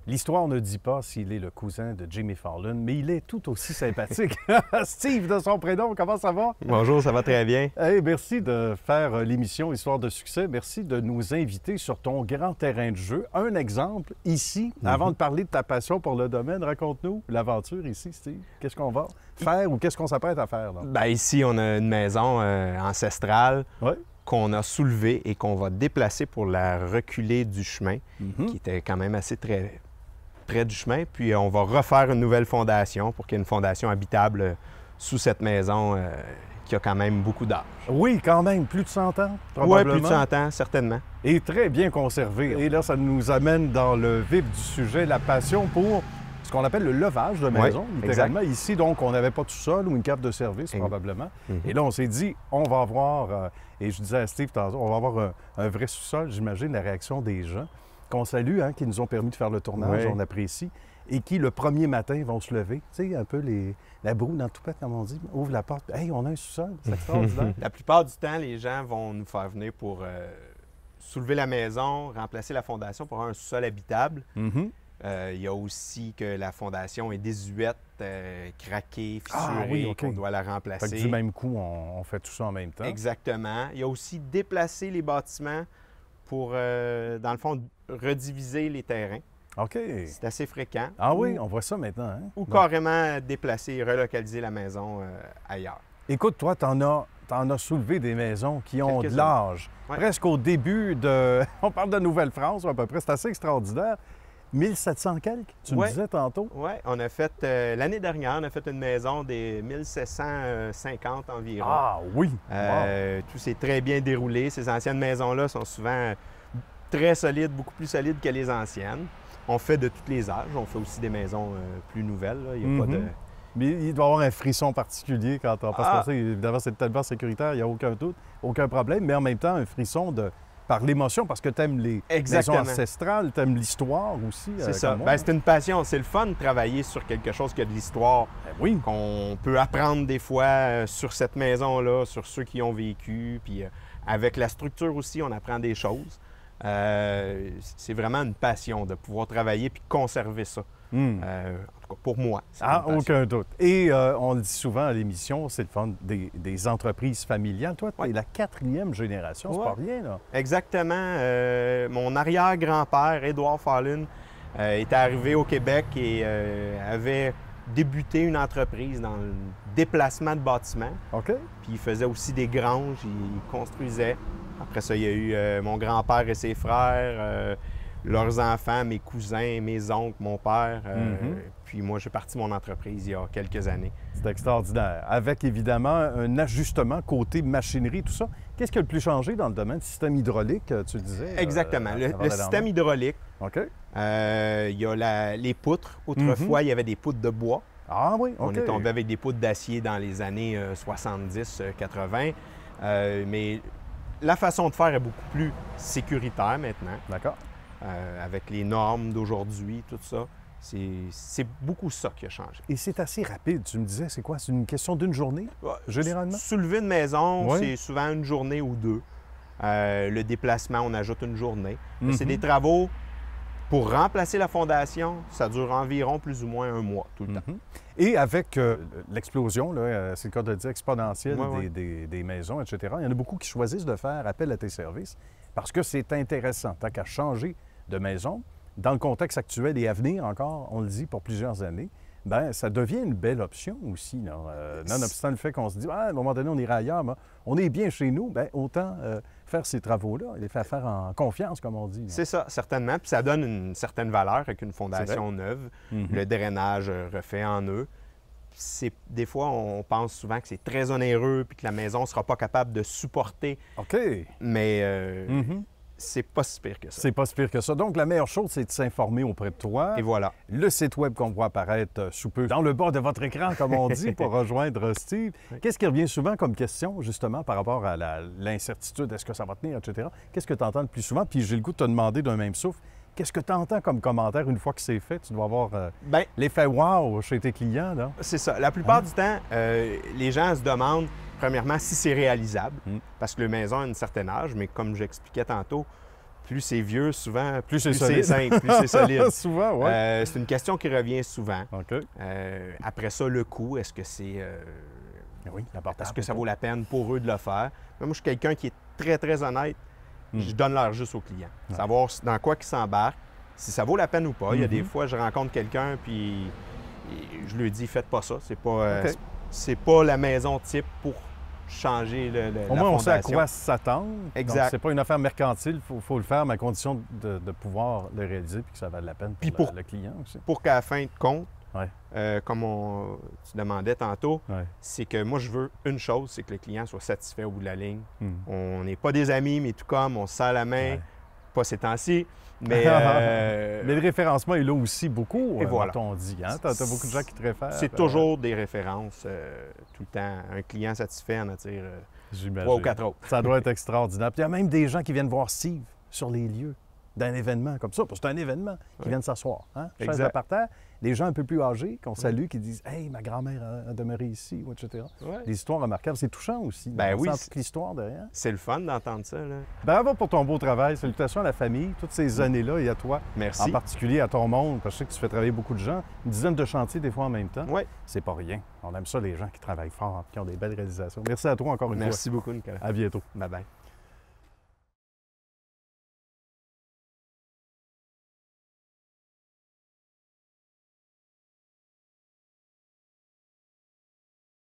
L'histoire ne dit pas s'il est le cousin de Jimmy Fallon, mais il est tout aussi sympathique. Steve, de son prénom, comment ça va? Bonjour, ça va très bien. Hey, merci de faire l'émission Histoire de succès. Merci de nous inviter sur ton grand terrain de jeu. Un exemple, ici, avant de parler de ta passion pour le domaine, raconte-nous l'aventure ici, Steve. Qu'est-ce qu'on va faire ou qu'est-ce qu'on s'apprête à faire? Là? Bien, ici, on a une maison ancestrale qu'on a soulevée et qu'on va déplacer pour la reculer du chemin, qui était quand même assez très près du chemin. Puis on va refaire une nouvelle fondation pour qu'il y ait une fondation habitable sous cette maison qui a quand même beaucoup d'âge. Oui, quand même. Plus de 100 ans, probablement. Oui, plus de 100 ans, certainement. Et très bien conservé. Et là, ça nous amène dans le vif du sujet, la passion pour ce qu'on appelle le levage de maison, littéralement. Exact. Ici, donc, on n'avait pas tout seul ou une cave de service, probablement. Et là, on s'est dit, on va avoir, et je disais à Steve tantôt, on va avoir un vrai sous-sol, j'imagine, la réaction des gens qu'on salue, hein, qui nous ont permis de faire le tournage, on apprécie, et qui, le premier matin, vont se lever. Tu sais, un peu la broue dans le toupette, comme on dit, ouvre la porte. Hey, on a un sous-sol, c'est extraordinaire. La plupart du temps, les gens vont nous faire venir pour soulever la maison, remplacer la fondation pour avoir un sous-sol habitable. Il y a aussi que la fondation est désuète, craquée, fissurée, qu'on doit la remplacer. Fait que du même coup, on fait tout ça en même temps. Exactement. Il y a aussi déplacer les bâtiments pour, dans le fond, rediviser les terrains. OK. C'est assez fréquent. Ah oui, on voit ça maintenant. Hein? Ou carrément déplacer et relocaliser la maison ailleurs. Écoute, toi, t'en as soulevé des maisons qui ont de l'âge. Presque au début de... On parle de Nouvelle-France, à peu près. C'est assez extraordinaire. 1700 quelques, tu me disais tantôt? Oui, on a fait, l'année dernière, on a fait une maison des 1750 environ. Ah oui! Tout s'est très bien déroulé. Ces anciennes maisons-là sont souvent très solides, beaucoup plus solides que les anciennes. On fait de tous les âges. On fait aussi des maisons plus nouvelles. Là. Il n'y a pas de... Mais il doit y avoir un frisson particulier quand on passe par ça. Évidemment, c'est tellement sécuritaire, il n'y a aucun doute, aucun problème. Mais en même temps, un frisson par l'émotion, parce que tu aimes les maisons ancestrales, tu aimes l'histoire aussi. C'est ça. Bien, c'est une passion. C'est le fun de travailler sur quelque chose qui a de l'histoire. Oui. Qu'on peut apprendre des fois sur cette maison-là, sur ceux qui ont vécu. Puis avec la structure aussi, on apprend des choses. C'est vraiment une passion de pouvoir travailler puis conserver ça. En tout cas, pour moi. Aucun doute. Et on le dit souvent à l'émission, c'est le fun des entreprises familiales. Toi, tu es la 4e génération, c'est pas rien, là. Exactement. Mon arrière-grand-père, Édouard Fallon, était arrivé au Québec et avait débuté une entreprise dans le déplacement de bâtiments. OK. Puis il faisait aussi des granges, il construisait. Après ça, il y a eu mon grand-père et ses frères, leurs enfants, mes cousins, mes oncles, mon père. Puis moi, j'ai parti mon entreprise il y a quelques années. C'est extraordinaire. Avec évidemment un ajustement côté machinerie, tout ça. Qu'est-ce qui a le plus changé dans le domaine du système hydraulique, tu disais? Exactement. Le système hydraulique. OK. Il y a les poutres. Autrefois, il y avait des poutres de bois. Ah oui, OK. On est tombé avec des poutres d'acier dans les années 70-80. Mais la façon de faire est beaucoup plus sécuritaire maintenant. D'accord. Avec les normes d'aujourd'hui, tout ça. C'est beaucoup ça qui a changé. Et c'est assez rapide, tu me disais, c'est quoi? C'est une question d'une journée, généralement? Soulever une maison, c'est souvent une journée ou deux. Le déplacement, on ajoute une journée. C'est des travaux pour remplacer la fondation, ça dure environ plus ou moins un mois, tout le temps. Et avec l'explosion, c'est le cas de dire, exponentielle des maisons, etc., il y en a beaucoup qui choisissent de faire appel à tes services parce que c'est intéressant. Tant qu'à changer de maison, dans le contexte actuel et à venir encore, on le dit pour plusieurs années, bien, ça devient une belle option aussi. Nonobstant le fait qu'on se dit, à un moment donné, on ira ailleurs, mais on est bien chez nous, bien, autant faire ces travaux-là, les faire en confiance, comme on dit. C'est ça, certainement. Puis ça donne une certaine valeur avec une fondation neuve, le drainage refait en eux. Des fois, on pense souvent que c'est très onéreux puis que la maison ne sera pas capable de supporter. OK. Mais c'est pas si pire que ça. C'est pas si pire que ça. Donc, la meilleure chose, c'est de s'informer auprès de toi. Et voilà. Le site web qu'on voit apparaître sous peu dans le bas de votre écran, comme on dit, pour rejoindre Steve. Qu'est-ce qui revient souvent comme question, justement, par rapport à l'incertitude? Est-ce que ça va tenir, etc.? Qu'est-ce que tu entends le plus souvent? Puis j'ai le goût de te demander d'un même souffle, qu'est-ce que tu entends comme commentaire une fois que c'est fait? Tu dois avoir l'effet « wow » chez tes clients, là. C'est ça. La plupart du temps, les gens se demandent, premièrement, si c'est réalisable, parce que la maison a un certain âge, mais comme j'expliquais tantôt, plus c'est vieux, souvent, plus c'est simple, plus c'est solide. Souvent, oui. C'est une question qui revient souvent. OK. Après ça, le coût, est-ce que c'est... oui, est-ce que ça vaut la peine pour eux de le faire? Mais moi, je suis quelqu'un qui est très, très honnête. Je donne l'heure juste au client. Savoir dans quoi il s'embarque, si ça vaut la peine ou pas. Il y a des fois, je rencontre quelqu'un, puis je lui dis, faites pas ça. C'est pas la maison type pour changer au moins, on sait à quoi s'attendre. Exact. C'est pas une affaire mercantile. Il faut le faire, mais à condition de pouvoir le réaliser puis que ça vaille la peine pour le client aussi. Pour qu'à la fin de compte, comme tu demandais tantôt, c'est que moi, je veux une chose, c'est que le client soit satisfait au bout de la ligne. On n'est pas des amis, mais tout comme, on se serre la main, pas ces temps-ci, mais... mais le référencement est là aussi beaucoup, et voilà. on dit. Hein? Tu as beaucoup de gens qui te réfèrent. C'est toujours des références tout le temps. Un client satisfait en attire 3 ou 4 autres. Ça doit être extraordinaire. Puis il y a même des gens qui viennent voir Steve sur les lieux d'un événement comme ça, parce que c'est un événement, qui viennent s'asseoir. Hein? Chaise de parterre, les gens un peu plus âgés qu'on salue, qui disent « Hey, ma grand-mère a demeuré ici », etc. Des histoires remarquables. C'est touchant aussi. Ben oui. Toute l'histoire derrière. C'est le fun d'entendre ça. Là. Bravo pour ton beau travail. Salutations à la famille, toutes ces années-là et à toi. Merci. En particulier à ton monde, parce que je sais que tu fais travailler beaucoup de gens. Une dizaine de chantiers des fois en même temps. Oui. C'est pas rien. On aime ça, les gens qui travaillent fort, qui ont des belles réalisations. Merci à toi encore une fois. Merci beaucoup, Nicolas. À bientôt. Bye-bye.